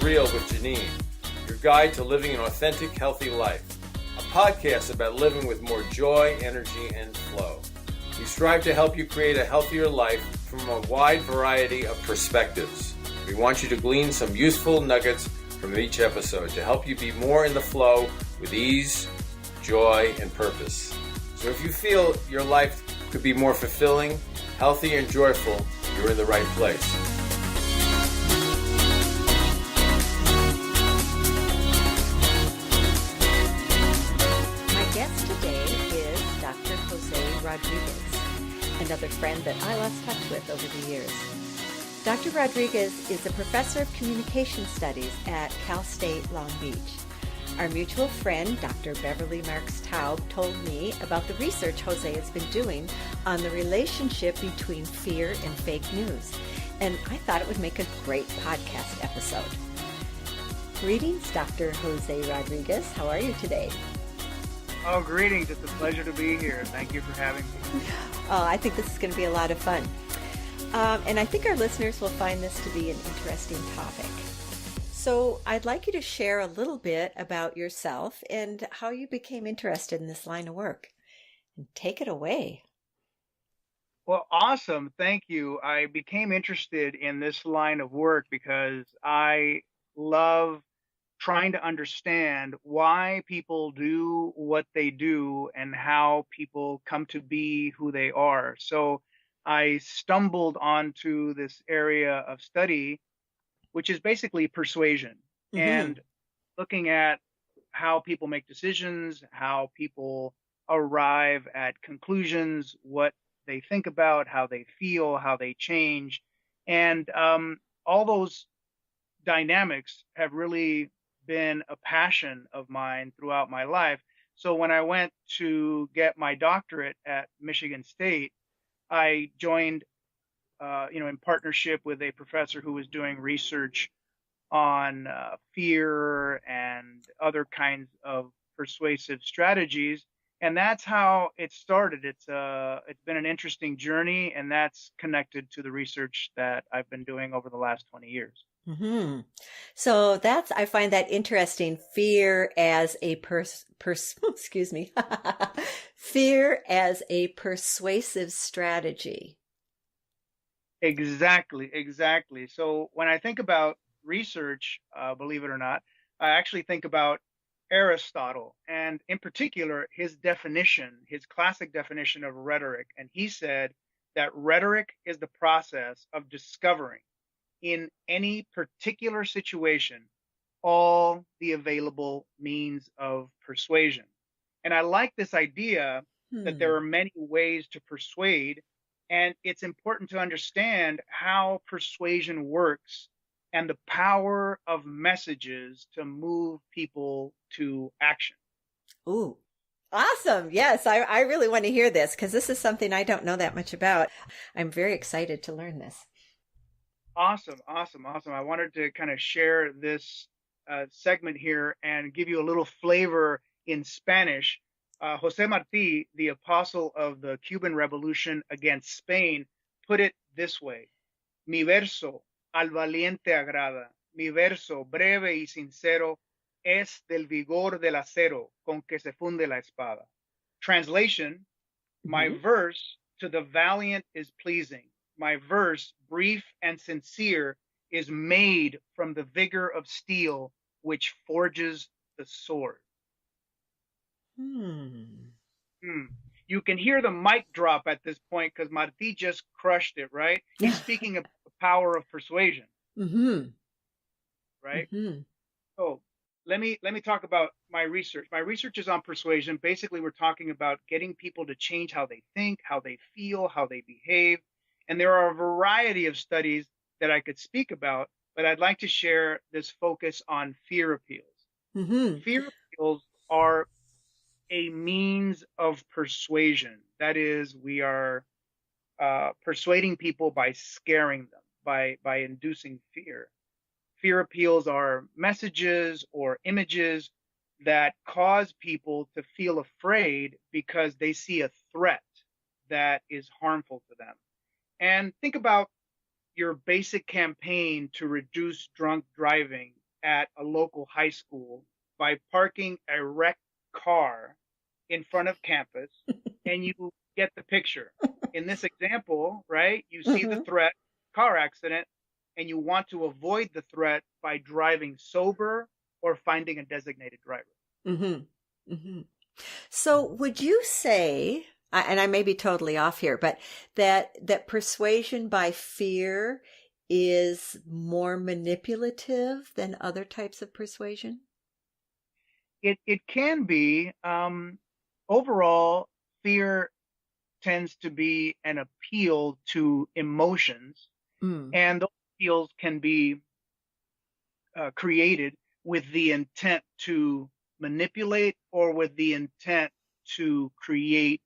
Real with Janine, your guide to living an authentic, healthy life. A podcast about living with more joy, energy, and flow. We strive to help you create a healthier life from a wide variety of perspectives. We want you to glean some useful nuggets from each episode to help you be more in the flow with ease, joy, and purpose. So if you feel your life could be more fulfilling, healthy, and joyful, you're in the right place. My guest today is Dr. Jose Rodríguez, another friend that I lost touch with over the years. Dr. Rodríguez is a professor of communication studies at Cal State Long Beach. Our mutual friend, Dr. Beverly Marks Taub, told me about the research Jose has been doing on the relationship between fear and fake news, and I thought it would make a great podcast episode. Greetings, Dr. Jose Rodríguez. How are you today? Oh, greetings. It's a pleasure to be here. Thank you for having me. Oh, I think this is going to be a lot of fun. And I think our listeners will find this to be an interesting topic. So I'd like you to share a little bit about yourself and how you became interested in this line of work. And take it away. Well, awesome. Thank you. I became interested in this line of work because I love trying to understand why people do what they do and how people come to be who they are. So I stumbled onto this area of study, which is basically persuasion, and looking at how people make decisions, how people arrive at conclusions, what they think about, how they feel, how they change. And all those dynamics have really been a passion of mine throughout my life. So when I went to get my doctorate at Michigan State, I joined in partnership with a professor who was doing research on fear and other kinds of persuasive strategies, and that's how it started. It's been an interesting journey, and that's connected to the research that I've been doing over the last 20 years. Mm-hmm. So I find that interesting. Fear as a excuse me, fear as a persuasive strategy. Exactly. So when I think about research, believe it or not, I actually think about Aristotle, and in particular, his classic definition of rhetoric. And he said that rhetoric is the process of discovering in any particular situation all the available means of persuasion. And I like this idea that there are many ways to persuade. And it's important to understand how persuasion works and the power of messages to move people to action. Ooh, awesome. Yes, I really want to hear this because this is something I don't know that much about. I'm very excited to learn this. Awesome. I wanted to kind of share this segment here and give you a little flavor in Spanish. Jose Martí, the apostle of the Cuban Revolution against Spain, put it this way: Mi verso al valiente agrada, mi verso breve y sincero es del vigor del acero con que se funde la espada. Translation: My verse to the valiant is pleasing. My verse, brief and sincere, is made from the vigor of steel which forges the sword. You can hear the mic drop at this point because Martí just crushed it, right? He's speaking of the power of persuasion. Right? So let me talk about my research. My research is on persuasion. Basically, we're talking about getting people to change how they think, how they feel, how they behave. And there are a variety of studies that I could speak about, but I'd like to share this focus on fear appeals. Fear appeals are a means of persuasion. That is, we are persuading people by scaring them, by inducing fear. Fear appeals are messages or images that cause people to feel afraid because they see a threat that is harmful to them. And think about your basic campaign to reduce drunk driving at a local high school by parking a wrecked car in front of campus, and you get the picture. In this example, right, you see the Mm-hmm. threat, car accident, and you want to avoid the threat by driving sober or finding a designated driver. Mm-hmm. Mm-hmm. So would you say, and I may be totally off here, but that persuasion by fear is more manipulative than other types of persuasion? It can be. Overall, fear tends to be an appeal to emotions, Mm. and those appeals can be created with the intent to manipulate or with the intent to create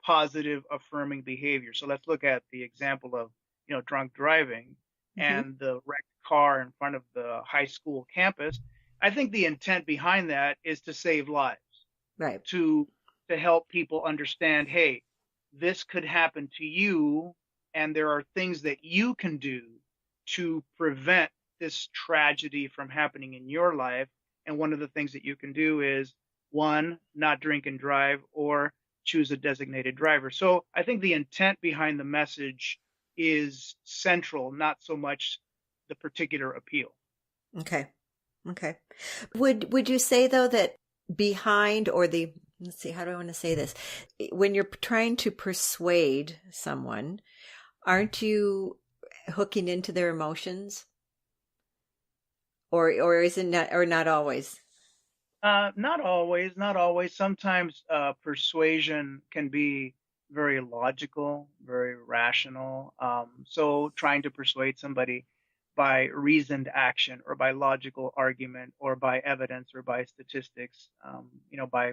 positive affirming behavior. So let's look at the example of, drunk driving Mm-hmm. and the wrecked car in front of the high school campus. I think the intent behind that is to save lives, Right. to help people understand, hey, this could happen to you, and there are things that you can do to prevent this tragedy from happening in your life. And one of the things that you can do is, one, not drink and drive, or choose a designated driver. So I think the intent behind the message is central, not so much the particular appeal. Okay. Okay. Would you say though that behind or the, let's see, how do I want to say this? When you're trying to persuade someone, aren't you hooking into their emotions? Or is it not, or not always? Not always, not always. Sometimes persuasion can be very logical, very rational. So trying to persuade somebody by reasoned action or by logical argument or by evidence or by statistics, by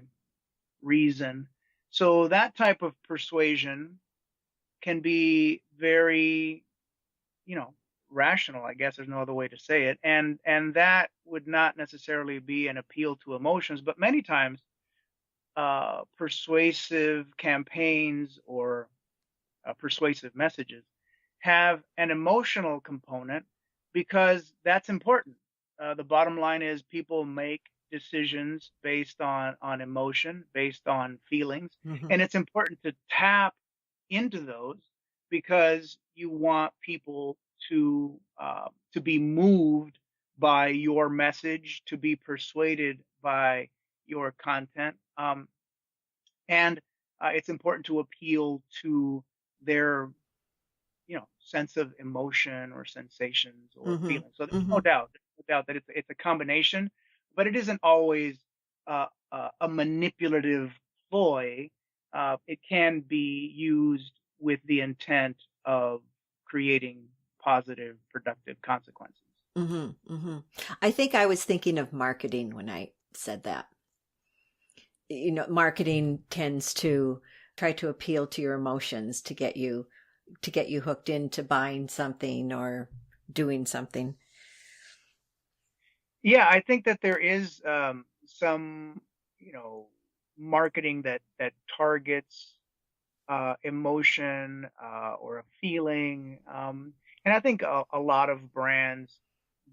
reason. So that type of persuasion can be very, you know, rational, I guess there's no other way to say it. And that would not necessarily be an appeal to emotions, but many times persuasive campaigns or persuasive messages have an emotional component because that's important. The bottom line is people make decisions based on emotion, based on feelings, Hmm. and it's important to tap into those because you want people to be moved by your message, to be persuaded by your content, and it's important to appeal to their sense of emotion or sensations or Hmm. feelings. So Hmm. there's no doubt that it's a combination, but it isn't always a manipulative ploy. It can be used with the intent of creating positive, productive consequences. Hmm. Hmm. I think I was thinking of marketing when I said that. Marketing tends to try to appeal to your emotions to get you hooked into buying something or doing something. Yeah, I think that there is some, marketing that targets emotion or a feeling, and I think a lot of brands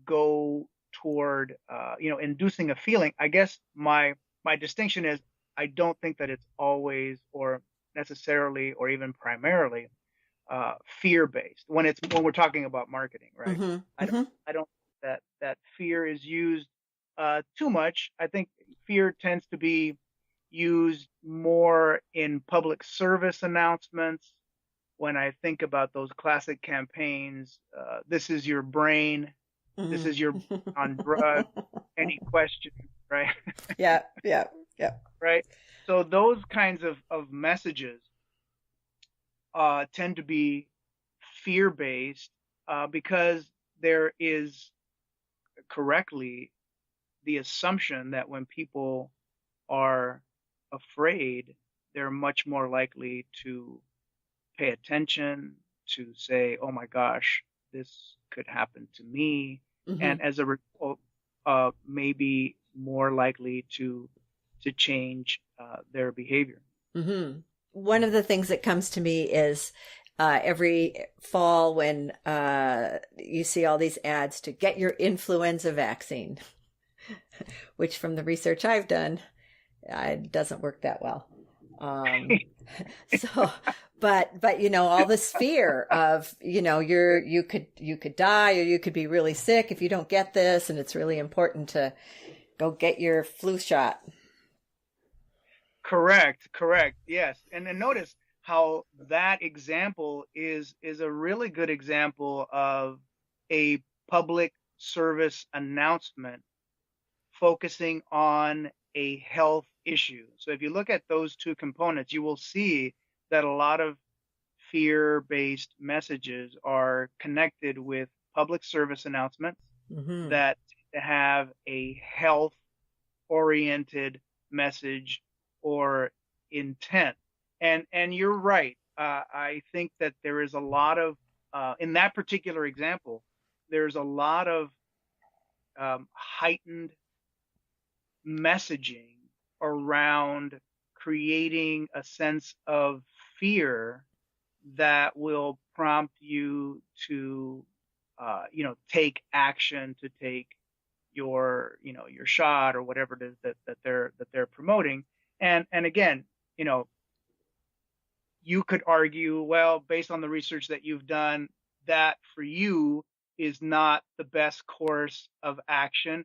go toward, inducing a feeling. I guess my distinction is I don't think that it's always or necessarily or even primarily fear based when we're talking about marketing, right? Hmm. I don't Hmm. I don't think that fear is used too much. I think fear tends to be used more in public service announcements. When I think about those classic campaigns, this is your brain, this is your Hmm. on drug, any questions, right? Yeah, yeah, yeah. Right. So those kinds of messages tend to be fear based because there is correctly the assumption that when people are afraid, they're much more likely to pay attention, to say, oh my gosh, this could happen to me. Hmm. And as a result, maybe more likely to change their behavior. Hmm. One of the things that comes to me is every fall when you see all these ads to get your influenza vaccine, which from the research I've done, it doesn't work that well. So, but all this fear of, you could die or you could be really sick if you don't get this, and it's really important to go get your flu shot. Correct. Yes. And then notice how that example is a really good example of a public service announcement focusing on a health issue. So if you look at those two components, you will see that a lot of fear-based messages are connected with public service announcements that have a health-oriented message or intent. And you're right. I think that there is a lot of, in that particular example, there's a lot of heightened messaging around creating a sense of fear that will prompt you to, take action, to take your shot or whatever it is that they're promoting. And again, you could argue, well, based on the research that you've done, that for you is not the best course of action.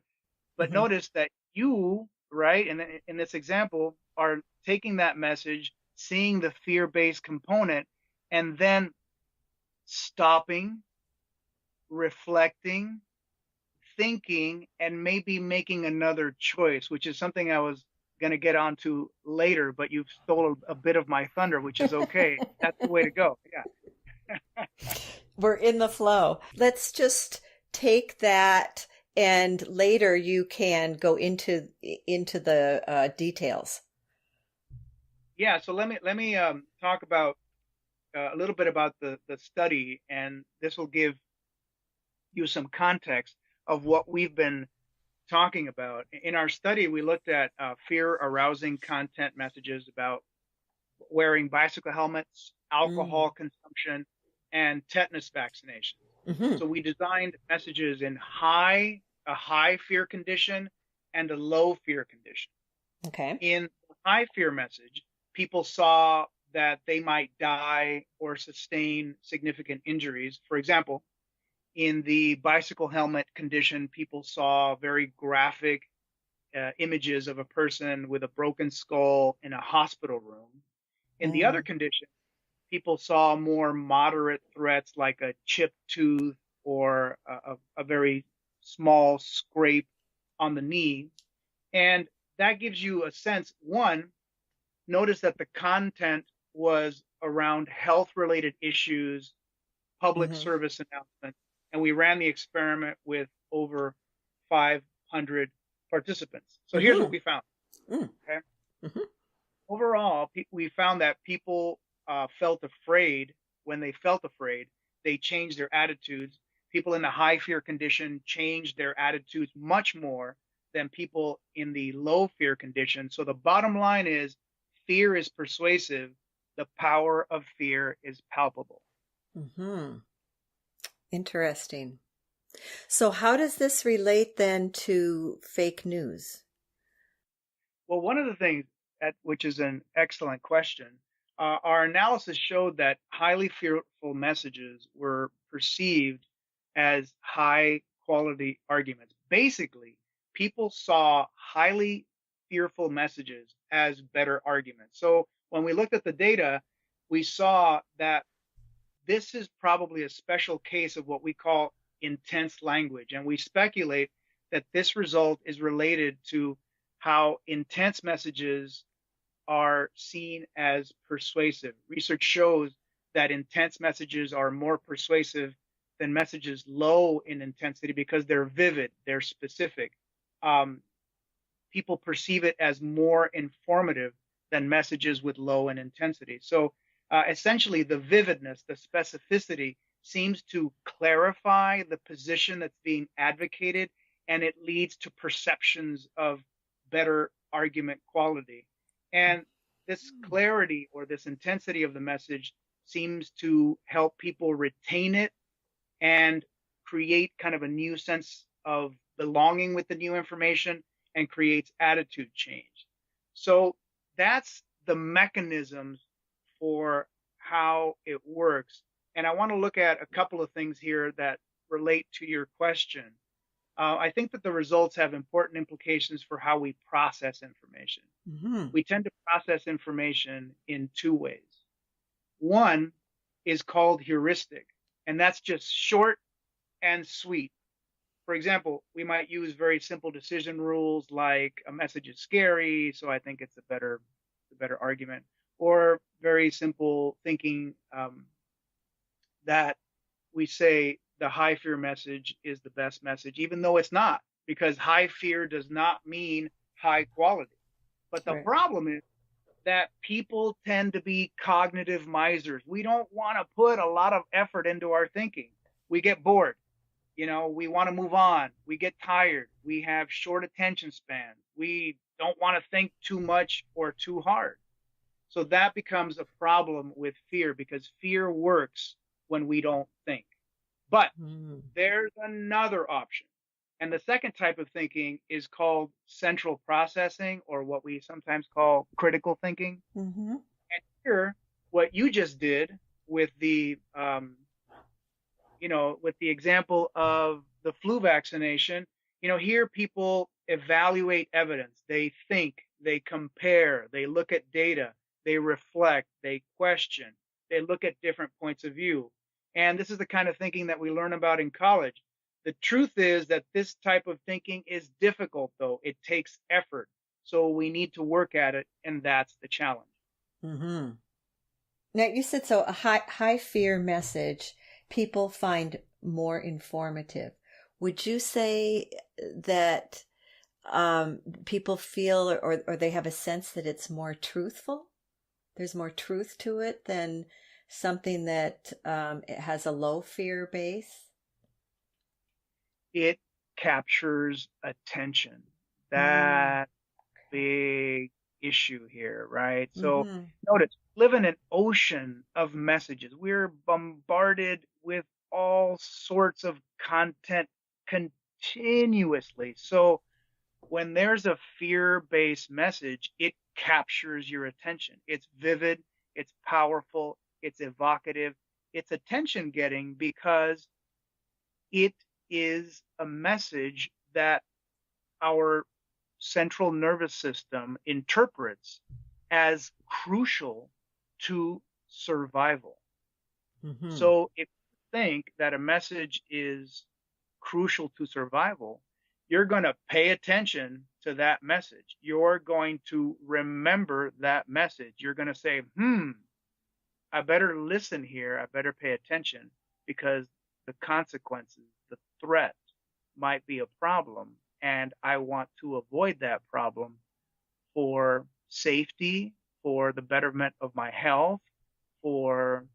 But notice that you, right, in this example, are taking that message, seeing the fear-based component, and then stopping, reflecting, thinking, and maybe making another choice, which is something I was going to get onto later, but you've stolen a bit of my thunder, which is okay. That's the way to go. Yeah. We're in the flow. Let's just take that, and later you can go into the details. Yeah. So let me talk about a little bit about the study, and this will give you some context of what we've been talking about. In our study, we looked at fear-arousing content messages about wearing bicycle helmets, alcohol consumption, and tetanus vaccination. So we designed messages in a high fear condition and a low fear condition. Okay. In the high fear message, people saw that they might die or sustain significant injuries. For example, in the bicycle helmet condition, people saw very graphic images of a person with a broken skull in a hospital room. In the other condition, people saw more moderate threats like a chipped tooth or a very small scrape on the knee. And that gives you a sense. One, notice that the content was around health-related issues, public service announcements, and we ran the experiment with over 500 participants. So here's what we found. Okay. Overall, we found that people felt afraid. When they felt afraid, they changed their attitudes. People in the high fear condition changed their attitudes much more than people in the low fear condition. So the bottom line is fear is persuasive. The power of fear is palpable. Interesting. So how does this relate then to fake news? Well, one of the things, which is an excellent question, our analysis showed that highly fearful messages were perceived as high quality arguments. Basically, people saw highly fearful messages as better arguments. So when we looked at the data, we saw that this is probably a special case of what we call intense language. And we speculate that this result is related to how intense messages are seen as persuasive. Research shows that intense messages are more persuasive than messages low in intensity because they're vivid, they're specific. People perceive it as more informative than messages with low in intensity. So essentially, the vividness, the specificity seems to clarify the position that's being advocated, and it leads to perceptions of better argument quality. And this clarity or this intensity of the message seems to help people retain it and create kind of a new sense of belonging with the new information and creates attitude change. So that's the mechanisms for how it works. And I want to look at a couple of things here that relate to your question. I think that the results have important implications for how we process information. Mm-hmm. We tend to process information in two ways. One is called heuristic, and that's just short and sweet. For example, we might use very simple decision rules like a message is scary, so I think it's a better argument, or very simple thinking that we say the high fear message is the best message, even though it's not, because high fear does not mean high quality. But the problem is that people tend to be cognitive misers. We don't want to put a lot of effort into our thinking. We get bored. We want to move on. We get tired. We have short attention spans. We don't want to think too much or too hard. So that becomes a problem with fear, because fear works when we don't think. But there's another option. And the second type of thinking is called central processing, or what we sometimes call critical thinking. Mm-hmm. And here, what you just did with the with the example of the flu vaccination, here people evaluate evidence. They think, they compare, they look at data, they reflect, they question, they look at different points of view. And this is the kind of thinking that we learn about in college. The truth is that this type of thinking is difficult, though. It takes effort. So we need to work at it, and that's the challenge. Mm-hmm. Now, you said so a high fear message people find more informative. Would you say that people feel or they have a sense that it's more truthful? There's more truth to it than something that it has a low fear base? It captures attention. That big issue here, right? So notice, we live in an ocean of messages. We're bombarded with all sorts of content continuously. So when there's a fear-based message, it captures your attention. It's vivid, it's powerful, it's evocative, it's attention-getting because it is a message that our central nervous system interprets as crucial to survival. Mm-hmm. So if you think that a message is crucial to survival, you're going to pay attention to that message. You're going to remember that message. You're going to say, I better listen here. I better pay attention because the consequences, the threat might be a problem. And I want to avoid that problem for safety, for the betterment of my health, for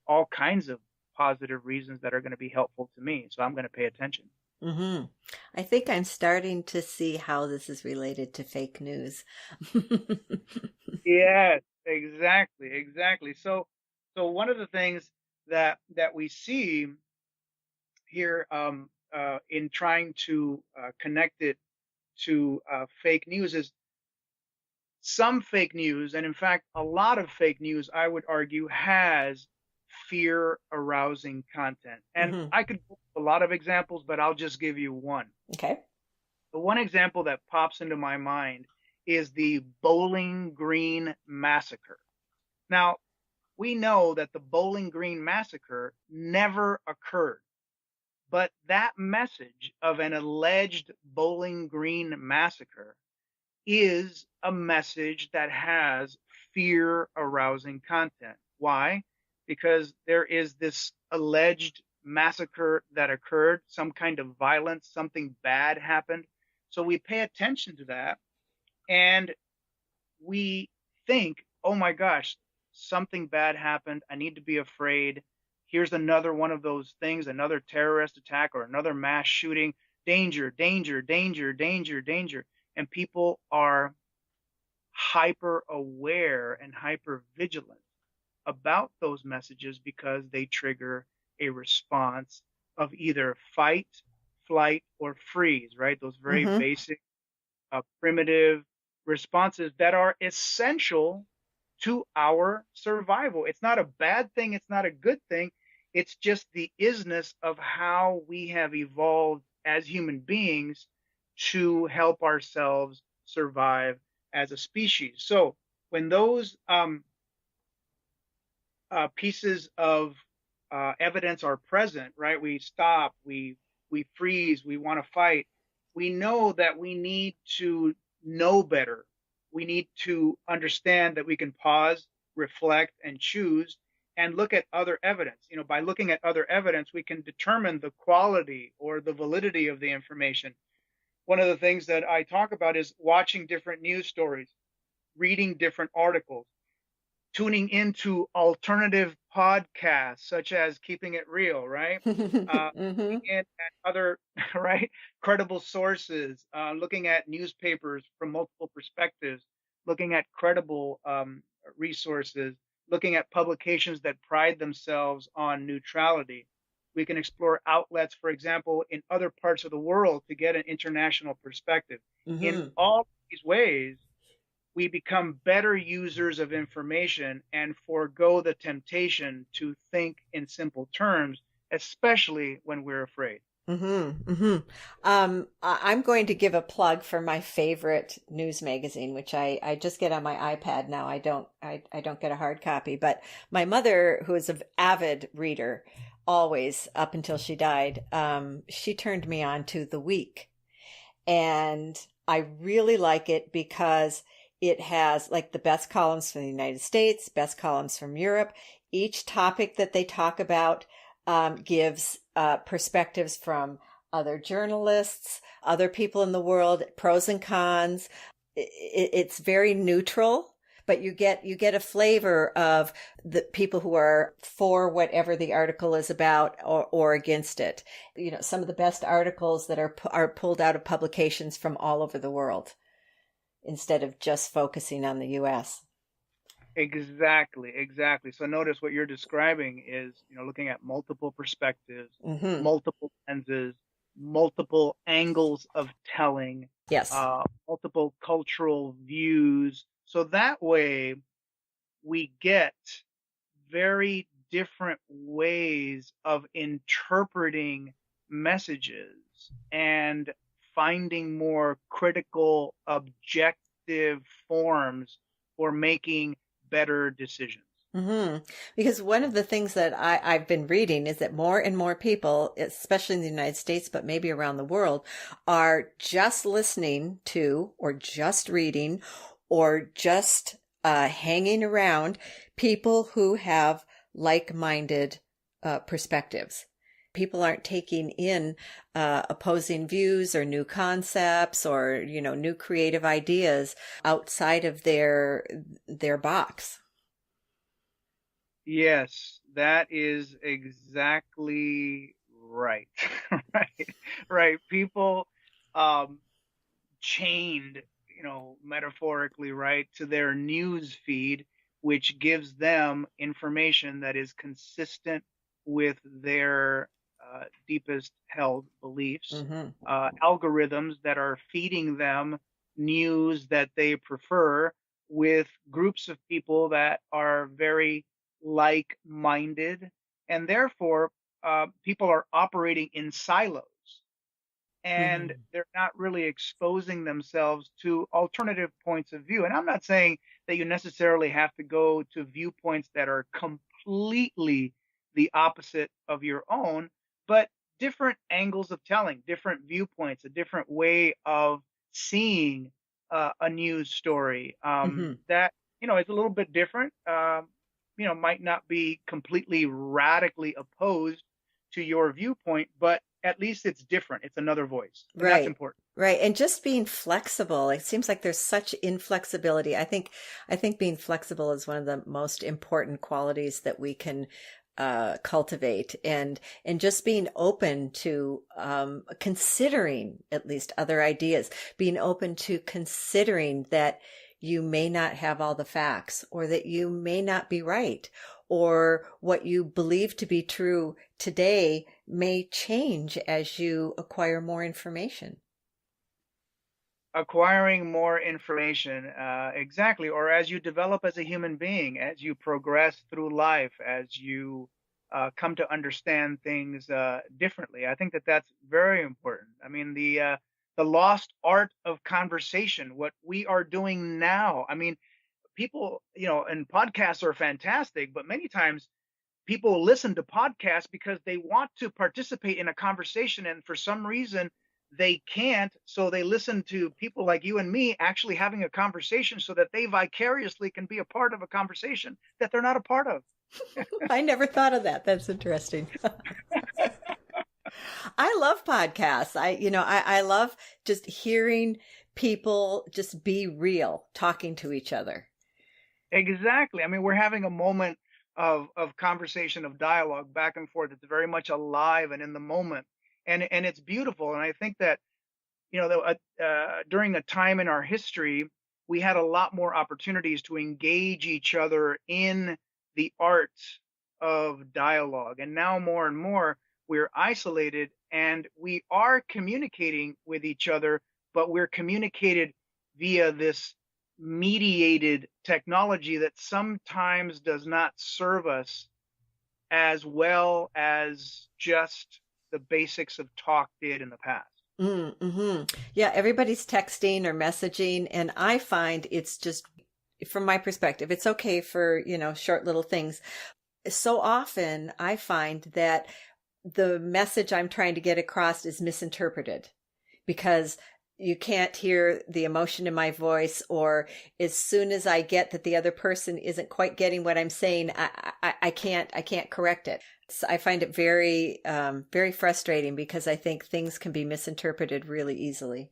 all kinds of positive reasons that are going to be helpful to me. So I'm going to pay attention. Mm-hmm. I think I'm starting to see how this is related to fake news. Yes, exactly. So one of the things that we see here in trying to connect it to fake news is some fake news, and in fact, a lot of fake news, I would argue, has fear-arousing content. And I could give a lot of examples, but I'll just give you one. Okay. The one example that pops into my mind is the Bowling Green Massacre. Now, we know that the Bowling Green Massacre never occurred. But that message of an alleged Bowling Green Massacre is a message that has fear-arousing content. Why? Because there is this alleged massacre that occurred, some kind of violence, something bad happened. So we pay attention to that and we think, oh my gosh, something bad happened. I need to be afraid. Here's another one of those things, another terrorist attack or another mass shooting. Danger, danger, danger, danger, danger. And people are hyper aware and hyper vigilant about those messages because they trigger a response of either fight, flight, or freeze, right? Those very Mm-hmm. basic, primitive responses that are essential to our survival. It's not a bad thing. It's not a good thing. It's just the isness of how we have evolved as human beings to help ourselves survive as a species. So when those pieces of evidence are present, right? We stop, we freeze, we want to fight. We know that we need to know better. We need to understand that we can pause, reflect, and choose, and look at other evidence. By looking at other evidence, we can determine the quality or the validity of the information. One of the things that I talk about is watching different news stories, reading different articles, tuning into alternative podcasts such as Keeping It Real, right? Mm-hmm. Looking at other right credible sources, looking at newspapers from multiple perspectives, looking at credible resources, looking at publications that pride themselves on neutrality. We can explore outlets, for example, in other parts of the world to get an international perspective. In Mm-hmm. all these ways, we become better users of information and forego the temptation to think in simple terms, especially when we're afraid. Mm-hmm. Mm-hmm. I'm going to give a plug for my favorite news magazine, which I just get on my iPad now. I don't get a hard copy, but my mother, who is an avid reader, always up until she died, she turned me on to The Week. And I really like it because it has like the best columns from the United States, best columns from Europe. Each topic that they talk about gives perspectives from other journalists, other people in the world, pros and cons. It's very neutral, but you get a flavor of the people who are for whatever the article is about or against it. Some of the best articles that are pulled out of publications from all over the world, instead of just focusing on the U.S. Exactly. So notice what you're describing is, looking at multiple perspectives, Mm-hmm. multiple lenses, multiple angles of telling, Yes. multiple cultural views. So that way we get very different ways of interpreting messages and finding more critical, objective forms for making better decisions. Mm-hmm. Because one of the things that I've been reading is that more and more people, especially in the United States, but maybe around the world, are just listening to or just reading or just hanging around people who have like-minded perspectives. People aren't taking in opposing views or new concepts or, new creative ideas outside of their box. Yes, that is exactly right. Right. People chained, metaphorically, right, to their news feed, which gives them information that is consistent with their deepest held beliefs, Mm-hmm. algorithms that are feeding them news that they prefer with groups of people that are very like-minded, and therefore people are operating in silos and Mm-hmm. they're not really exposing themselves to alternative points of view. And I'm not saying that you necessarily have to go to viewpoints that are completely the opposite of your own, but different angles of telling, different viewpoints, a different way of seeing a news story Mm-hmm. that, is a little bit different, might not be completely radically opposed to your viewpoint, but at least it's different. It's another voice. And that's Right. important. Right. And just being flexible. It seems like there's such inflexibility. I think being flexible is one of the most important qualities that we can cultivate, and just being open to considering at least other ideas, being open to considering that you may not have all the facts or that you may not be right, or what you believe to be true today may change as you acquire more information. Acquiring more information, exactly, or as you develop as a human being, as you progress through life, as you come to understand things differently. I think that that's very important. I mean, the lost art of conversation, what we are doing now. I mean, people, and podcasts are fantastic, but many times people listen to podcasts because they want to participate in a conversation, and for some reason they can't. So they listen to people like you and me actually having a conversation so that they vicariously can be a part of a conversation that they're not a part of. I never thought of that. That's interesting. I love podcasts. I love just hearing people just be real, talking to each other. Exactly. I mean, we're having a moment of conversation, of dialogue back and forth. It's very much alive and in the moment. And it's beautiful. And I think that, during a time in our history, we had a lot more opportunities to engage each other in the art of dialogue. And now more and more, we're isolated and we are communicating with each other, but we're communicated via this mediated technology that sometimes does not serve us as well as just the basics of talk did in the past. Mm-hmm. Yeah, everybody's texting or messaging, and I find it's just, from my perspective, it's okay for, short little things. So often I find that the message I'm trying to get across is misinterpreted because you can't hear the emotion in my voice, or as soon as I get that the other person isn't quite getting what I'm saying, I can't correct it. So I find it very, very frustrating because I think things can be misinterpreted really easily.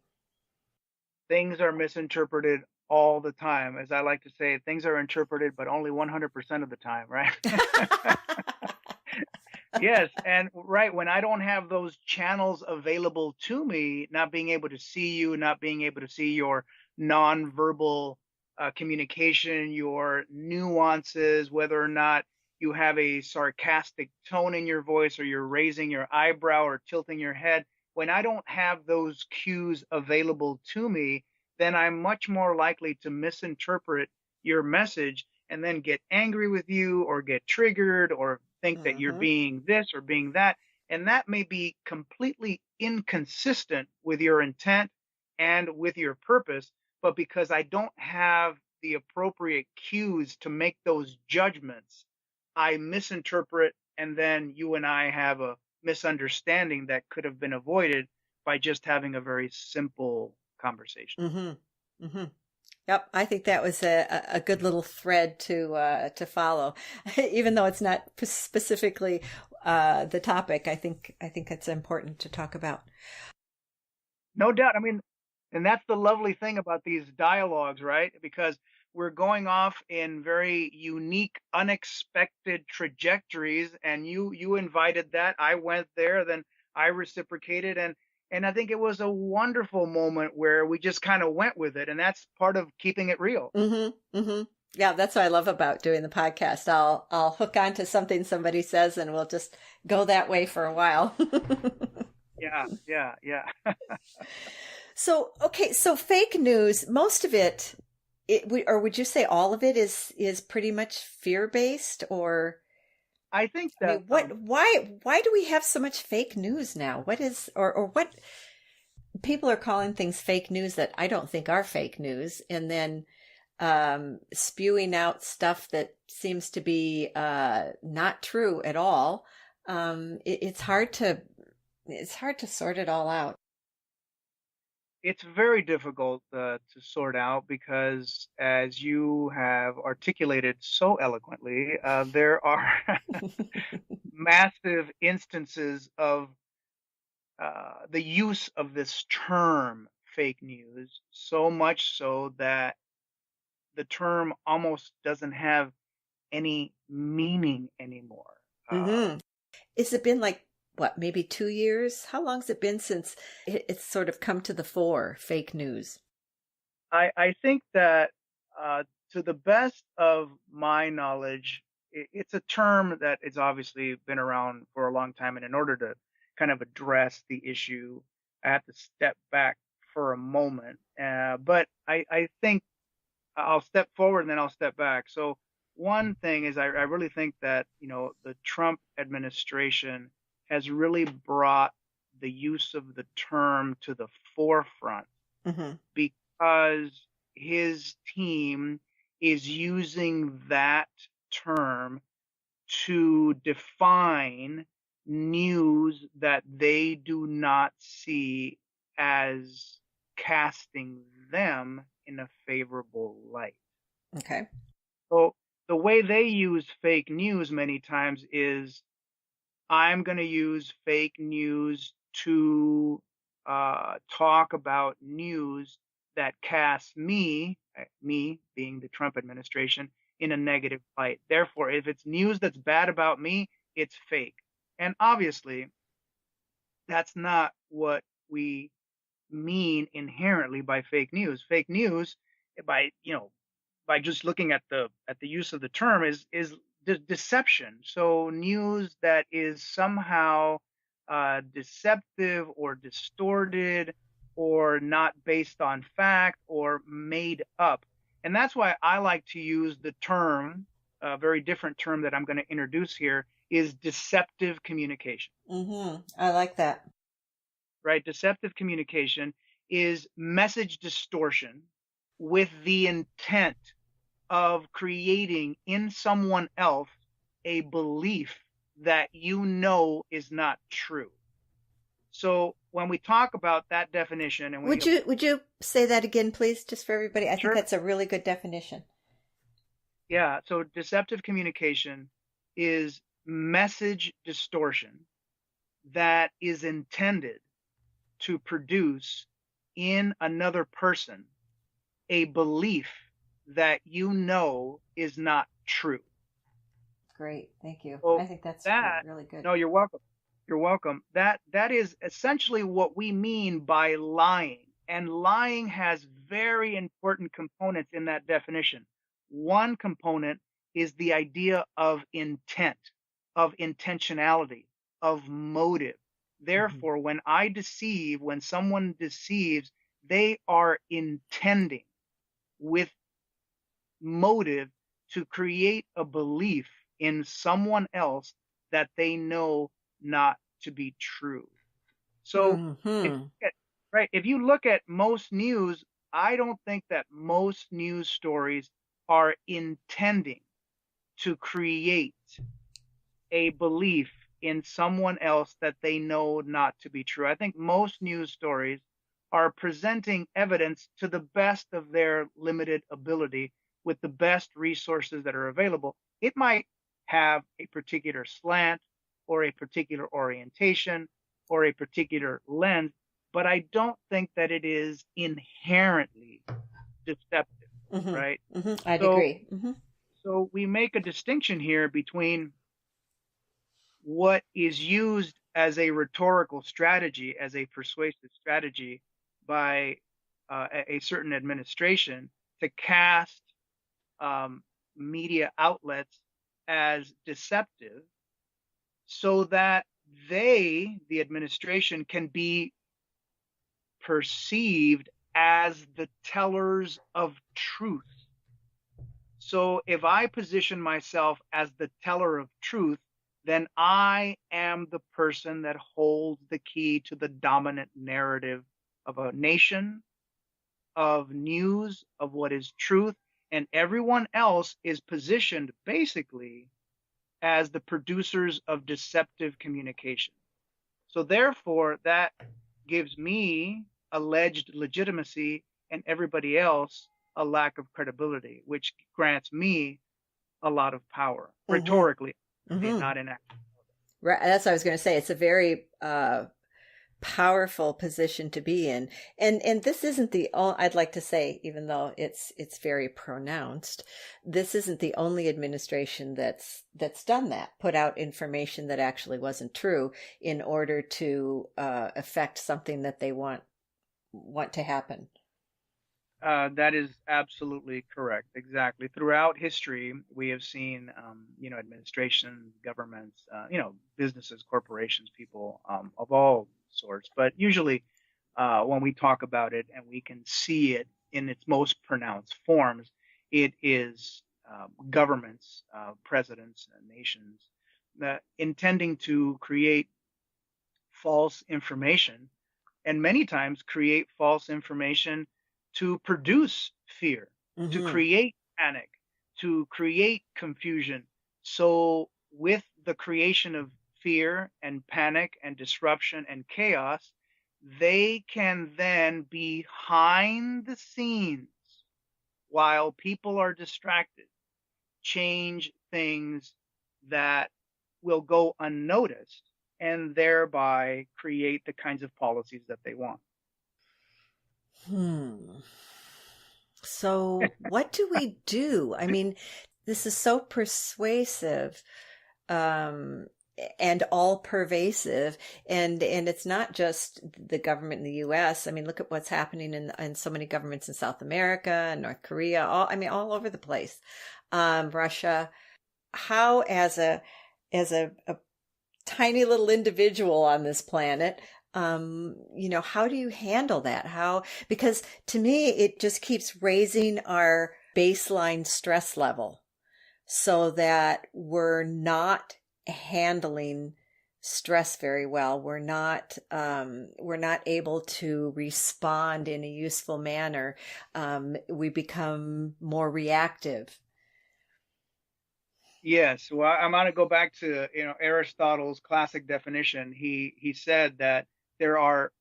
Things are misinterpreted all the time. As I like to say, things are interpreted, but only 100% of the time, right? Yes. And right, when I don't have those channels available to me, not being able to see you, not being able to see your nonverbal communication, your nuances, whether or not you have a sarcastic tone in your voice or you're raising your eyebrow or tilting your head, when I don't have those cues available to me, then I'm much more likely to misinterpret your message and then get angry with you or get triggered or think that you're being this or being that. And that may be completely inconsistent with your intent and with your purpose. But because I don't have the appropriate cues to make those judgments, I misinterpret, and then you and I have a misunderstanding that could have been avoided by just having a very simple conversation. Mm-hmm. Mm-hmm. Yep, I think that was a good little thread to follow, even though it's not specifically the topic. I think it's important to talk about. No doubt. I mean, and that's the lovely thing about these dialogues, right? Because we're going off in very unique, unexpected trajectories, and you invited that. I went there, then I reciprocated, and I think it was a wonderful moment where we just kind of went with it. And that's part of keeping it real. Mm-hmm. Mm-hmm. Yeah, that's what I love about doing the podcast. I'll hook onto something somebody says and we'll just go that way for a while. Yeah. So, okay. So fake news, most of it, or would you say all of it is pretty much fear-based, or? I think that why do we have so much fake news now? What is or what people are calling things fake news that I don't think are fake news, and then spewing out stuff that seems to be not true at all. It's hard to sort it all out. It's very difficult to sort out because, as you have articulated so eloquently, there are massive instances of the use of this term fake news, so much so that the term almost doesn't have any meaning anymore. Mm-hmm. Has it been like, what, maybe 2 years? How long has it been since it's sort of come to the fore, fake news? I think that to the best of my knowledge, it's a term that it's obviously been around for a long time. And in order to kind of address the issue, I have to step back for a moment. But I think I'll step forward and then I'll step back. So one thing is I really think that, the Trump administration has really brought the use of the term to the forefront Mm-hmm. because his team is using that term to define news that they do not see as casting them in a favorable light. Okay. So the way they use fake news many times is I'm going to use fake news to talk about news that casts me being the Trump administration, in a negative light. Therefore, if it's news that's bad about me, it's fake. And obviously, that's not what we mean inherently by fake news. Fake news, by by just looking at the use of the term, is deception. So news that is somehow deceptive or distorted or not based on fact or made up. And that's why I like to use the term, a very different term that I'm going to introduce here, is deceptive communication. Mm-hmm. I like that. Right? Deceptive communication is message distortion with the intent of creating in someone else a belief that is not true. So when we talk about that definition, and would you say that again, please, just for everybody? I Sure. think that's a really good definition. Yeah. So deceptive communication is message distortion that is intended to produce in another person a belief that is not true. Great. Thank you. So I think that's really good. No, you're welcome. You're welcome. That is essentially what we mean by lying. And lying has very important components in that definition. One component is the idea of intent, of intentionality, of motive. Therefore, when someone deceives, they are intending with motive to create a belief in someone else that they know not to be true. So, if you look at most news, I don't think that most news stories are intending to create a belief in someone else that they know not to be true. I think most news stories are presenting evidence to the best of their limited ability with the best resources that are available. It might have a particular slant or a particular orientation or a particular lens, but I don't think that it is inherently deceptive, right? I'd agree. So we make a distinction here between what is used as a rhetorical strategy, as a persuasive strategy by a certain administration to cast media outlets as deceptive so that the administration, can be perceived as the tellers of truth. So if I position myself as the teller of truth, then I am the person that holds the key to the dominant narrative of a nation, of news, of what is truth, and everyone else is positioned basically as the producers of deceptive communication. So therefore, that gives me alleged legitimacy and everybody else a lack of credibility, which grants me a lot of power, rhetorically, not in action. Right. That's what I was going to say. It's a very powerful position to be in. And this isn't the only, I'd like to say, even though it's very pronounced, this isn't the only administration that's done that, put out information that actually wasn't true in order to affect something that they want to happen. That is absolutely correct. Exactly. Throughout history, we have seen, administrations, governments, businesses, corporations, people of all sorts. But usually, when we talk about it and we can see it in its most pronounced forms, it is governments, presidents, nations that intending to create false information and many times create false information to produce fear, to Mm-hmm. create panic, to create confusion. So, with the creation of fear and panic and disruption and chaos, they can then behind the scenes while people are distracted change things that will go unnoticed and thereby create the kinds of policies that they want. Hmm. So, what do we do? I mean, this is so persuasive, um, and all pervasive, and it's not just the government in the U.S. I mean, look at what's happening in so many governments in South America and North Korea. All over the place. Russia. How, as a tiny little individual on this planet, how do you handle that? Because to me, it just keeps raising our baseline stress level so that we're not handling stress very well. We're not able to respond in a useful manner. We become more reactive. Yes, well, I'm going to go back to Aristotle's classic definition. He said that there are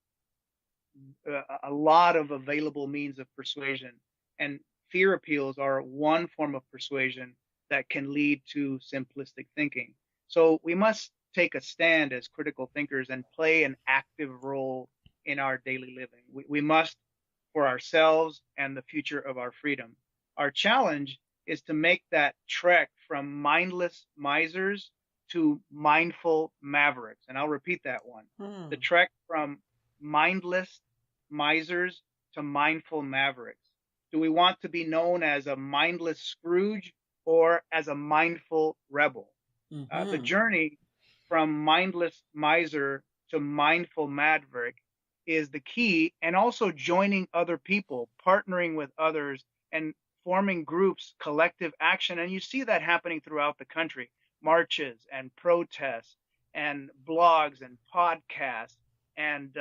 a lot of available means of persuasion, and fear appeals are one form of persuasion that can lead to simplistic thinking. So we must take a stand as critical thinkers and play an active role in our daily living. We must, for ourselves and the future of our freedom. Our challenge is to make that trek from mindless misers to mindful mavericks. And I'll repeat that one. The Hmm. trek from mindless misers to mindful mavericks. Do we want to be known as a mindless Scrooge or as a mindful rebel? The Hmm. journey from mindless miser to mindful maverick is the key, and also joining other people, partnering with others, and forming groups, collective action. And you see that happening throughout the country, marches and protests and blogs and podcasts and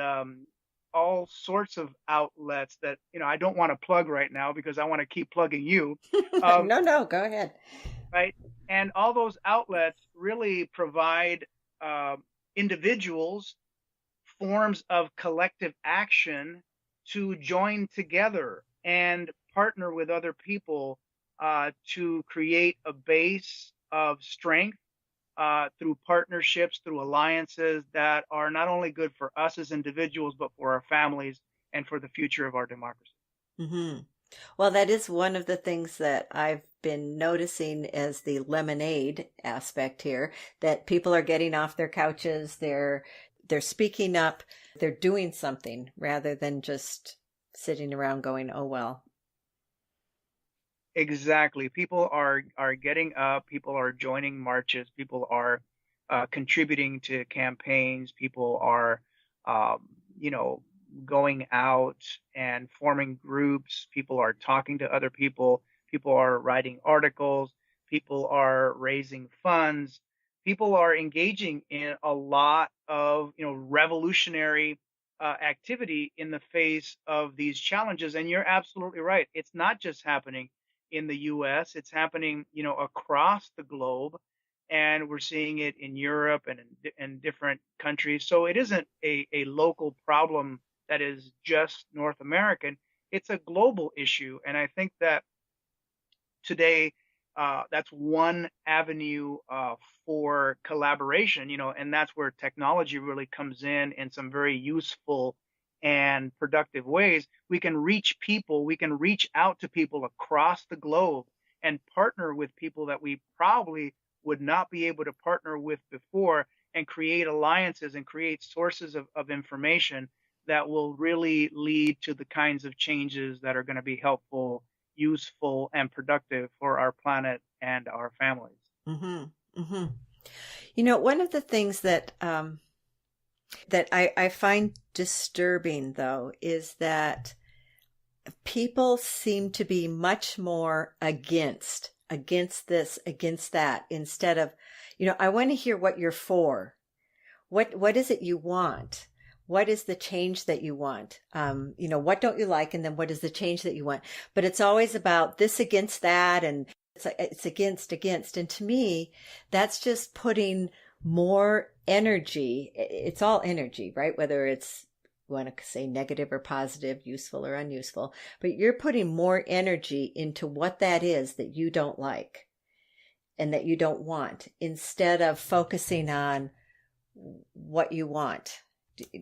all sorts of outlets that I don't want to plug right now because I want to keep plugging you. Um, No, no, go ahead. right? And all those outlets really provide uh, individuals forms of collective action to join together and partner with other people to create a base of strength through partnerships, through alliances that are not only good for us as individuals, but for our families and for the future of our democracy. Hmm. Well, that is one of the things that I've been noticing as the lemonade aspect here, that people are getting off their couches, they're speaking up, they're doing something rather than just sitting around going, "Oh well." Exactly. People are getting up. People are joining marches. People are contributing to campaigns. People are, um, you know, going out and forming groups. People are talking to other people. People are writing articles. People are raising funds. People are engaging in a lot of, revolutionary activity in the face of these challenges. And you're absolutely right. It's not just happening in the US. It's happening, across the globe, and we're seeing it in Europe and in different countries. So it isn't a local problem that is just North American. It's a global issue, and I think that today that's one avenue for collaboration, and that's where technology really comes in some very useful and productive ways. We can reach people, we can reach out to people across the globe and partner with people that we probably would not be able to partner with before, and create alliances and create sources of information that will really lead to the kinds of changes that are going to be helpful, useful, and productive for our planet and our families. Mm-hmm. Mm-hmm. You know, one of the things that I find disturbing, though, is that people seem to be much more against this, against that, instead of, I want to hear what you're for. What is it you want? What is the change that you want? What don't you like? And then what is the change that you want? But it's always about this against that, and it's against. And to me, that's just putting more energy. It's all energy, right? Whether it's, you want to say negative or positive, useful or unuseful, but you're putting more energy into what that is that you don't like and that you don't want, instead of focusing on what you want.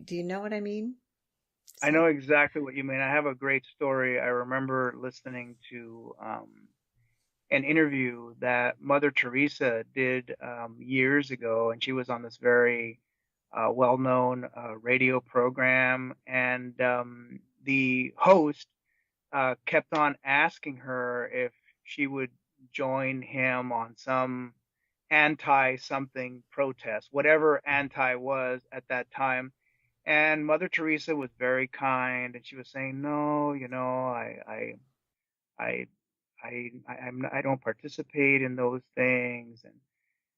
Do you know what I mean? I know exactly what you mean. I have a great story. I remember listening to an interview that Mother Teresa did years ago, and she was on this very well-known radio program, and the host kept on asking her if she would join him on some anti-something protest, whatever anti was at that time. And Mother Teresa was very kind, and she was saying, "No, I, I don't participate in those things."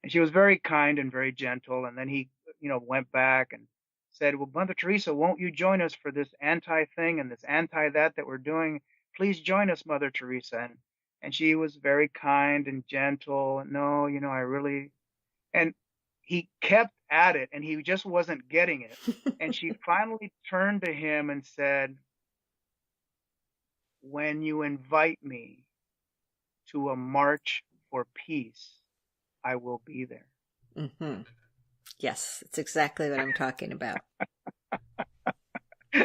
And she was very kind and very gentle. And then he, went back and said, "Well, Mother Teresa, won't you join us for this anti thing and this anti that we're doing? Please join us, Mother Teresa." And she was very kind and gentle. "No, I really," and he kept at it, and he just wasn't getting it. And she finally turned to him and said, "When you invite me to a march for peace, I will be there." Mm-hmm. Yes, it's exactly what I'm talking about.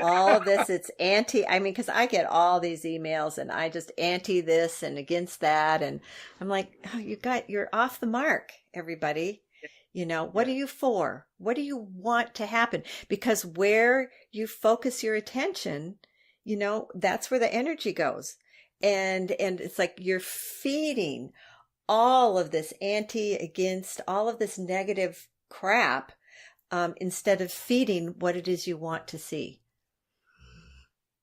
All of this, it's because I get all these emails and I just anti this and against that. And I'm like, oh, you're off the mark, everybody. What are you for? What do you want to happen? Because where you focus your attention, that's where the energy goes. And it's like you're feeding all of this against, all of this negative crap, instead of feeding what it is you want to see.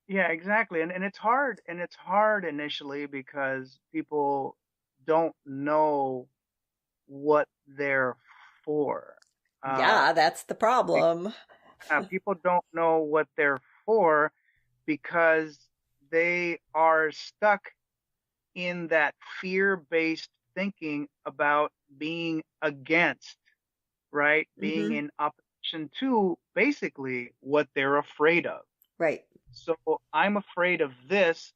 Yeah, exactly. And it's hard. And it's hard initially because people don't know what they're for. Yeah, that's the problem. People don't know what they're for because they are stuck in that fear-based thinking about being against, right? Mm-hmm. Being in opposition to basically what they're afraid of. Right. So I'm afraid of this,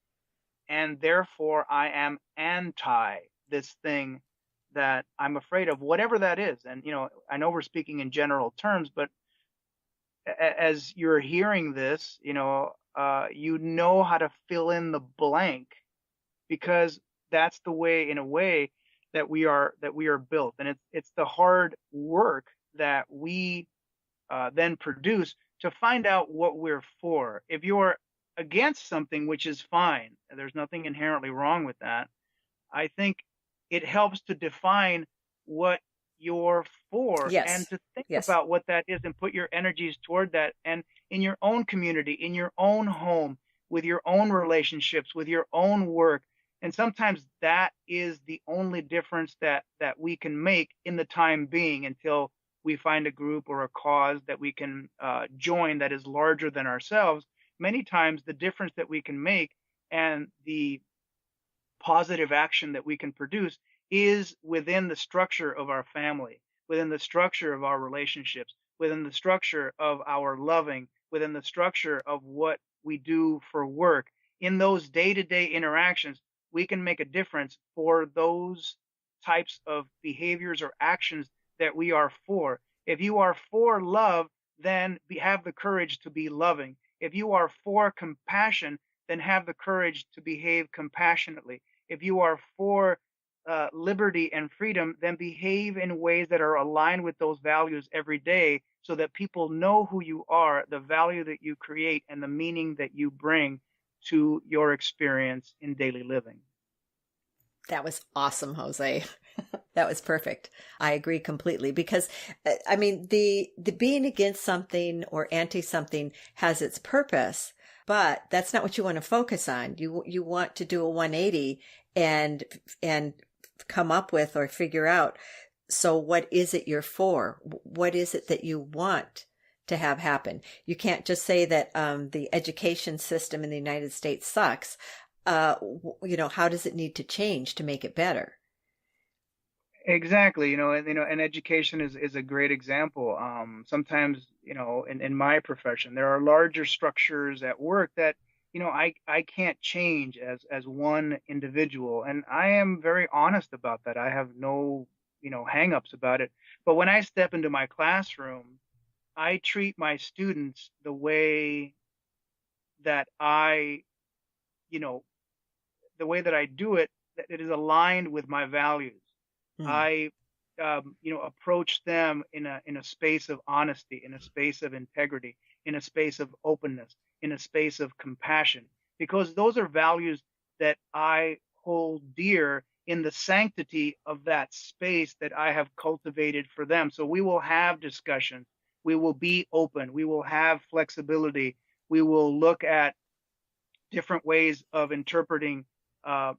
and therefore I am anti this thing that I'm afraid of, whatever that is. And, I know we're speaking in general terms, but as you're hearing this, you know how to fill in the blank, because that's the way, in a way, that we are built. And it's the hard work that we then produce to find out what we're for. If you're against something, which is fine, there's nothing inherently wrong with that, I think it helps to define what you're for. Yes. And to think Yes. about what that is and put your energies toward that. And in your own community, in your own home, with your own relationships, with your own work. And sometimes that is the only difference that we can make in the time being, until we find a group or a cause that we can join that is larger than ourselves. Many times the difference that we can make and the positive action that we can produce is within the structure of our family, within the structure of our relationships, within the structure of our loving, within the structure of what we do for work. In those day-to-day interactions, we can make a difference for those types of behaviors or actions that we are for. If you are for love, then have the courage to be loving. If you are for compassion, then have the courage to behave compassionately. If you are for liberty and freedom, then behave in ways that are aligned with those values every day so that people know who you are, the value that you create, and the meaning that you bring to your experience in daily living. That was awesome, Jose. That was perfect. I agree completely because I mean the being against something or anti something has its purpose, but that's not what you want to focus on. You want to do a 180 and come up with or figure out, so what is it you're for? What is it that you want to have happen? You can't just say that the education system in the United States sucks. How does it need to change to make it better? Exactly, and education is a great example. Sometimes, in my profession, there are larger structures at work that, I can't change as one individual, and I am very honest about that. I have no, hangups about it. But when I step into my classroom, I treat my students the way that you know, the way that I do it, that it is aligned with my values. Mm. I, approach them in a space of honesty, in a space of integrity, in a space of openness, in a space of compassion, because those are values that I hold dear in the sanctity of that space that I have cultivated for them. So we will have discussions. We will be open. We will have flexibility. We will look at different ways of interpreting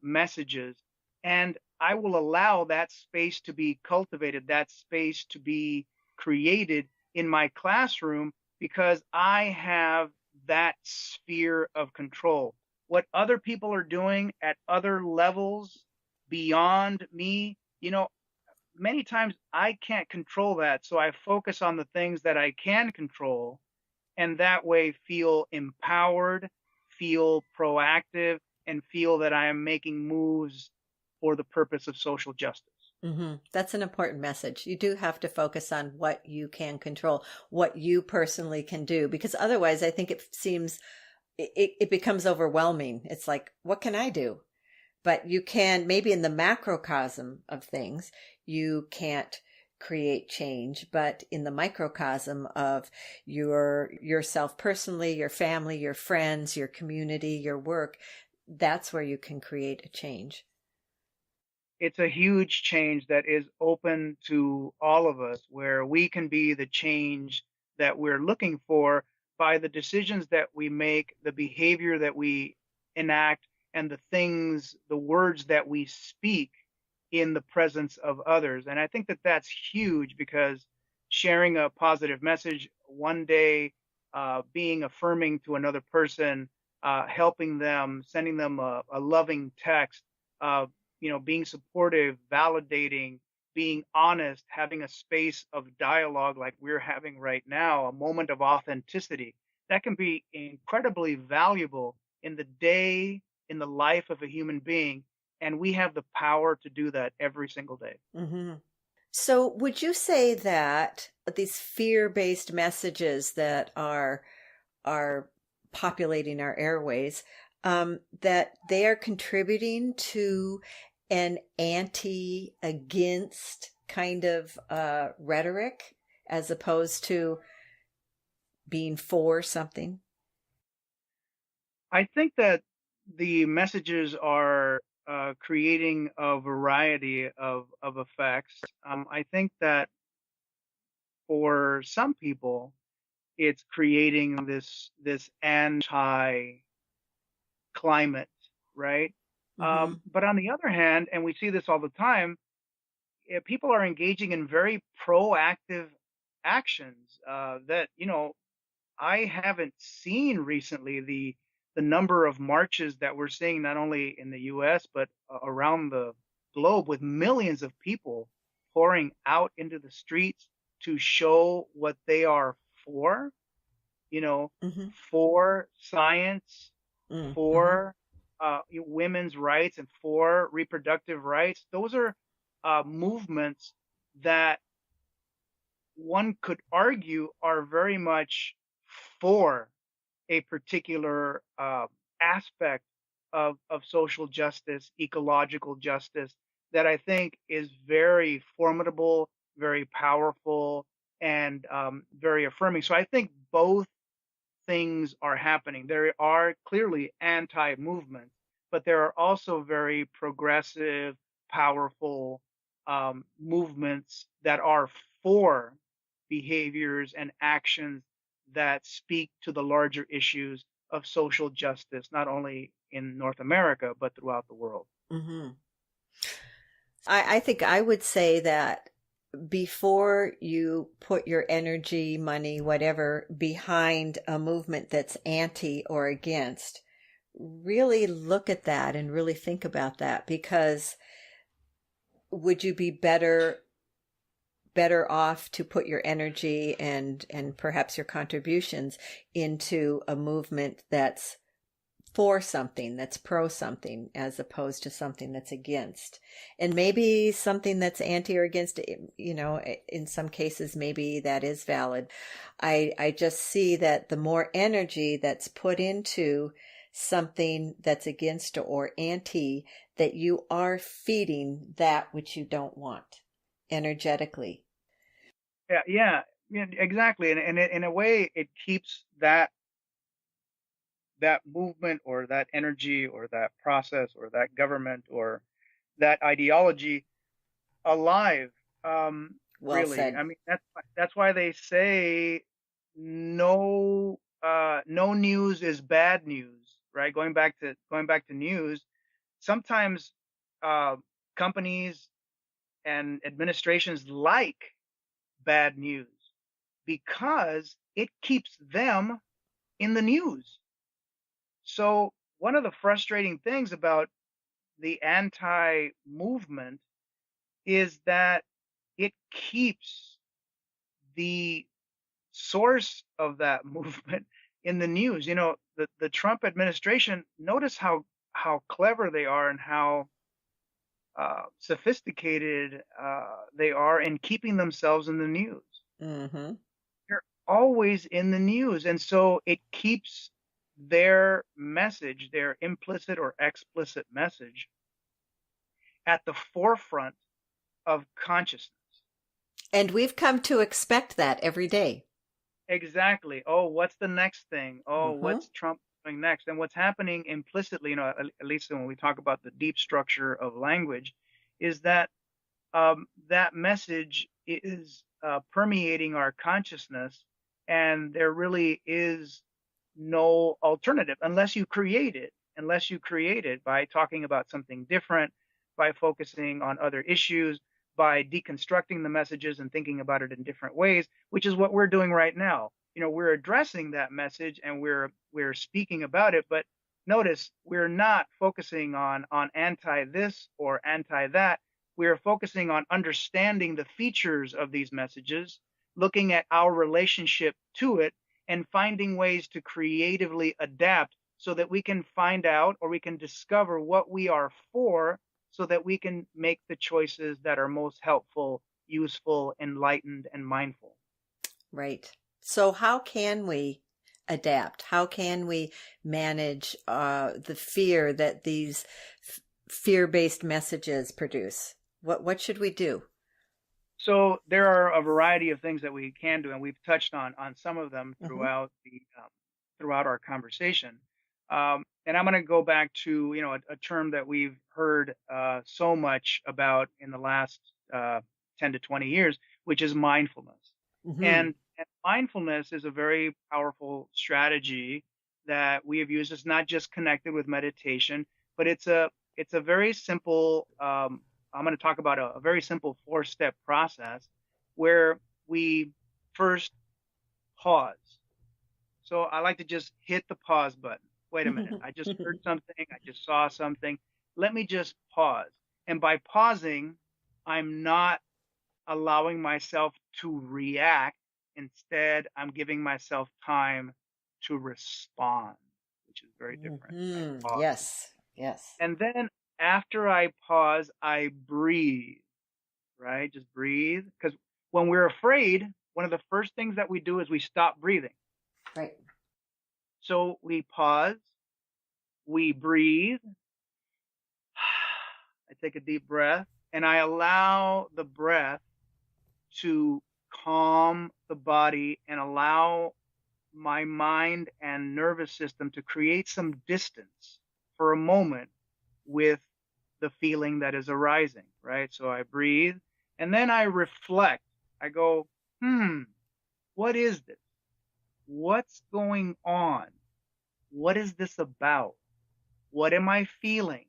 messages. And I will allow that space to be cultivated, that space to be created in my classroom because I have that sphere of control. What other people are doing at other levels beyond me, many times I can't control that. So I focus on the things that I can control and that way feel empowered, feel proactive, and feel that I am making moves for the purpose of social justice. That's an important message. You do have to focus on what you can control, what you personally can do, because otherwise I think it becomes overwhelming. It's like, what can I do? But you can, maybe in the macrocosm of things, you can't create change, but in the microcosm of yourself personally, your family, your friends, your community, your work, that's where you can create a change. It's a huge change that is open to all of us, where we can be the change that we're looking for by the decisions that we make, the behavior that we enact, and the words that we speak in the presence of others. And I think that that's huge because sharing a positive message one day, being affirming to another person, helping them, sending them a loving text, being supportive, validating, being honest, having a space of dialogue like we're having right now, a moment of authenticity that can be incredibly valuable in the day, in the life of a human being. And we have the power to do that every single day. Mm-hmm. So would you say that these fear-based messages that are populating our airways, that they are contributing to an anti-against kind of rhetoric as opposed to being for something? I think that the messages are creating a variety of effects. I think that for some people, it's creating this anti climate, right? Mm-hmm. But on the other hand, and we see this all the time, people are engaging in very proactive actions that I haven't seen recently. The number of marches that we're seeing not only in the U.S. but around the globe, with millions of people pouring out into the streets to show what they are for, Mm-hmm. for science, Mm-hmm. for women's rights, and for reproductive rights. Those are movements that one could argue are very much for a particular aspect of social justice, ecological justice that I think is very formidable, very powerful, and very affirming. So I think both things are happening. There are clearly anti-movements, but there are also very progressive, powerful movements that are for behaviors and actions that speak to the larger issues of social justice, not only in North America, but throughout the world. Hmm. I think I would say that before you put your energy, money, whatever, behind a movement that's anti or against, really look at that and really think about that, because would you be better off to put your energy and perhaps your contributions into a movement that's for something, that's pro something, as opposed to something that's against? And maybe something that's anti or against, in some cases, maybe that is valid. I just see that the more energy that's put into something that's against or anti, that you are feeding that which you don't want energetically. Yeah, exactly. And in a way, it keeps that movement or that energy or that process or that government or that ideology alive. Well Really, said. I mean that's why they say no news is bad news, right? Going back to news, sometimes uh, companies and administrations like bad news because it keeps them in the news. So one of the frustrating things about the anti movement is that it keeps the source of that movement in the news. The Trump administration, notice how clever they are and how sophisticated they are in keeping themselves in the news. Mm-hmm. They're always in the news. And so it keeps their message, their implicit or explicit message, at the forefront of consciousness. And we've come to expect that every day. Exactly. Oh, what's the next thing? Oh, Mm-hmm. what's Trump doing next? And what's happening implicitly, at least when we talk about the deep structure of language, is that that message is permeating our consciousness, and there really is no alternative unless you create it. Unless you create it by talking about something different, by focusing on other issues, by deconstructing the messages and thinking about it in different ways, which is what we're doing right now. We're addressing that message and we're speaking about it, but notice we're not focusing on anti this or anti that. We are focusing on understanding the features of these messages, looking at our relationship to it, and finding ways to creatively adapt so that we can find out or we can discover what we are for so that we can make the choices that are most helpful, useful, enlightened, and mindful. Right. So how can we adapt? How can we manage the fear that these fear-based messages produce? What should we do? So there are a variety of things that we can do, and we've touched on some of them Mm-hmm. throughout our conversation. And I'm going to go back to a term that we've heard so much about in the last 10 to 20 years, which is mindfulness. Mm-hmm. And mindfulness is a very powerful strategy that we have used. It's not just connected with meditation, but it's a very simple. I'm going to talk about a very simple 4-step process where we first pause. So I like to just hit the pause button. Wait a minute. I just heard something. I just saw something. Let me just pause. And by pausing, I'm not allowing myself to react. Instead, I'm giving myself time to respond, which is very different. I Mm-hmm. pause. Yes. Yes. And then after I pause, I breathe, right? Just breathe. Because when we're afraid, one of the first things that we do is we stop breathing. Right. So we pause, we breathe, I take a deep breath, and I allow the breath to calm the body and allow my mind and nervous system to create some distance for a moment with the feeling that is arising, right? So I breathe and then I reflect. I go, what is this? What's going on? What is this about? What am I feeling?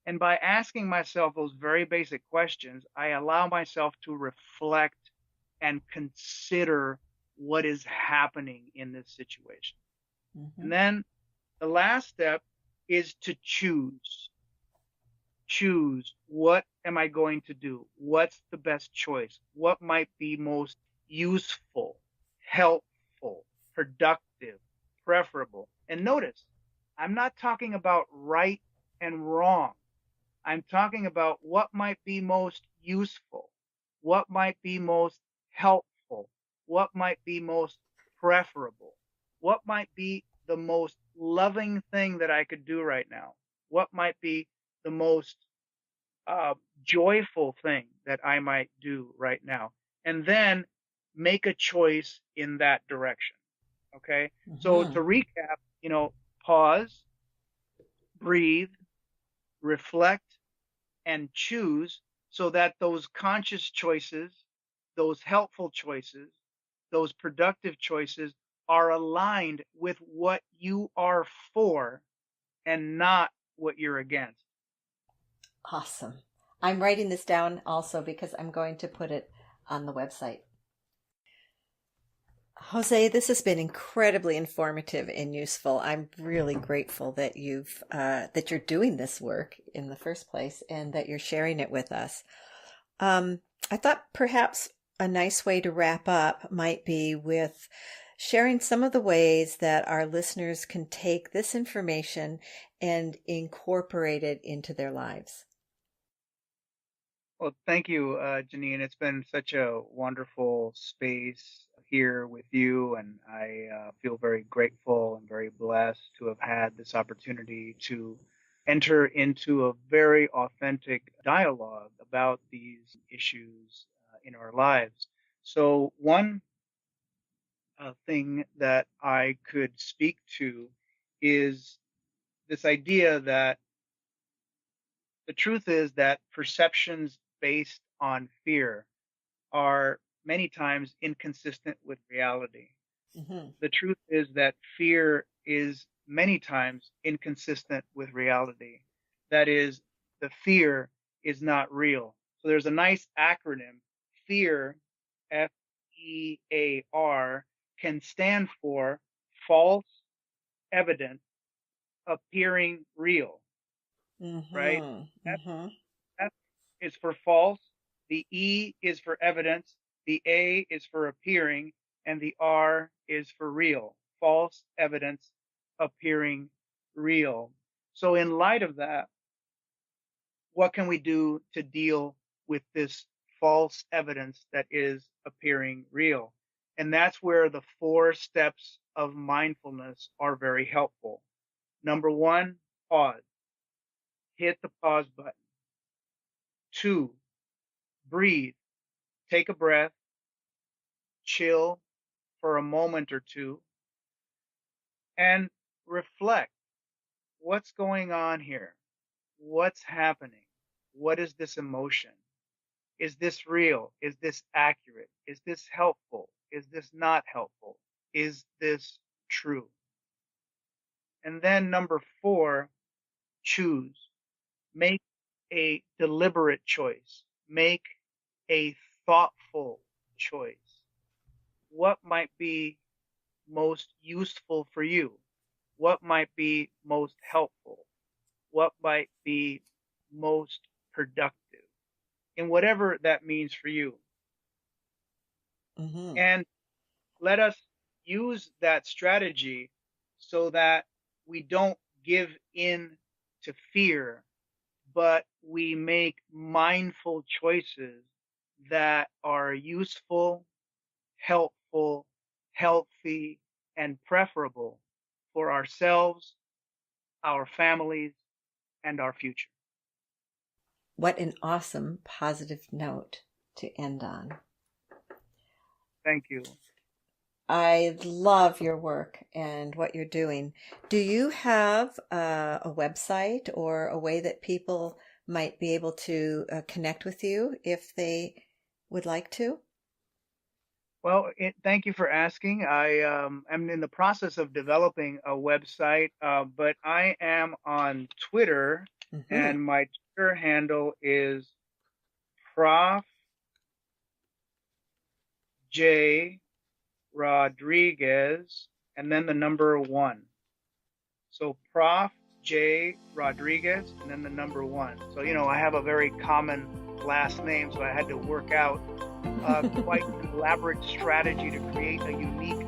And by asking myself those very basic questions, I allow myself to reflect and consider what is happening in this situation. Mm-hmm. And then the last step is to choose. Choose, what am I going to do? What's the best choice? What might be most useful, helpful, productive, preferable? And notice, I'm not talking about right and wrong. I'm talking about what might be most useful, what might be most helpful, what might be most preferable, what might be the most loving thing that I could do right now, what might be the most joyful thing that I might do right now, and then make a choice in that direction. Okay. So Mm-hmm. to recap, pause, breathe, reflect, and choose so that those conscious choices, those helpful choices, those productive choices are aligned with what you are for and not what you're against. Awesome. I'm writing this down also because I'm going to put it on the website. Jose, this has been incredibly informative and useful. I'm really grateful that that you're doing this work in the first place and that you're sharing it with us. I thought perhaps a nice way to wrap up might be with sharing some of the ways that our listeners can take this information and incorporate it into their lives. Well, thank you, Janine. It's been such a wonderful space here with you, and I feel very grateful and very blessed to have had this opportunity to enter into a very authentic dialogue about these issues in our lives. So, one thing that I could speak to is this idea that the truth is that perceptions based on fear are many times inconsistent with reality. Mm-hmm. The truth is that fear is many times inconsistent with reality. That is, the fear is not real. So there's a nice acronym, FEAR, FEAR, can stand for false evidence appearing real, right? Mm-hmm. F, Mm-hmm. F is for false, the E is for evidence, the A is for appearing, and the R is for real. False evidence appearing real. So, in light of that, what can we do to deal with this false evidence that is appearing real? And that's where the 4 steps of mindfulness are very helpful. Number 1, pause. Hit the pause button. 2, breathe. Take a breath, chill for a moment or two, and reflect. What's going on here? What's happening? What is this emotion? Is this real? Is this accurate? Is this helpful? Is this not helpful? Is this true? And then number 4, choose. Make a deliberate choice. Make a thoughtful choice. What might be most useful for you? What might be most helpful? What might be most productive? In whatever that means for you. Mm-hmm. And let us use that strategy so that we don't give in to fear, but we make mindful choices that are useful, helpful, healthy, and preferable for ourselves, our families, and our future. What an awesome positive note to end on. Thank you. I love your work and what you're doing. Do you have a website or a way that people might be able to connect with you if they would like to? Well, thank you for asking. I am in the process of developing a website, but I am on Twitter, and my Twitter handle is Prof. J. Rodríguez, and then the number 1. So Prof. J. Rodríguez, and then the number 1. So, I have a very common last name, so I had to work out quite an elaborate strategy to create a unique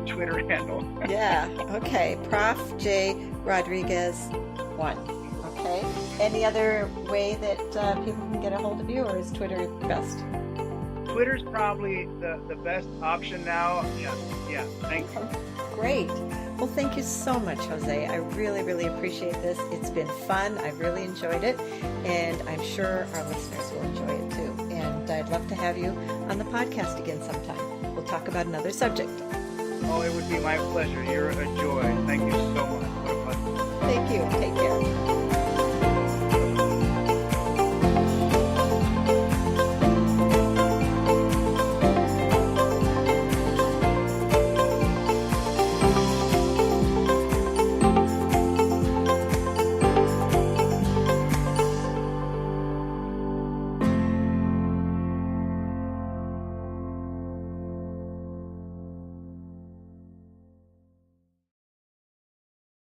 Twitter handle. Yeah, okay. Prof. J. Rodríguez 1. Okay. Any other way that people can get a hold of you, or is Twitter best? Twitter's probably the best option now. Yeah. Thanks. Great. Well, thank you so much, Jose. I really, really appreciate this. It's been fun. I've really enjoyed it, and I'm sure our listeners will enjoy it too. And I'd love to have you on the podcast again sometime. We'll talk about another subject. Oh, it would be my pleasure. You're a joy. Thank you so much.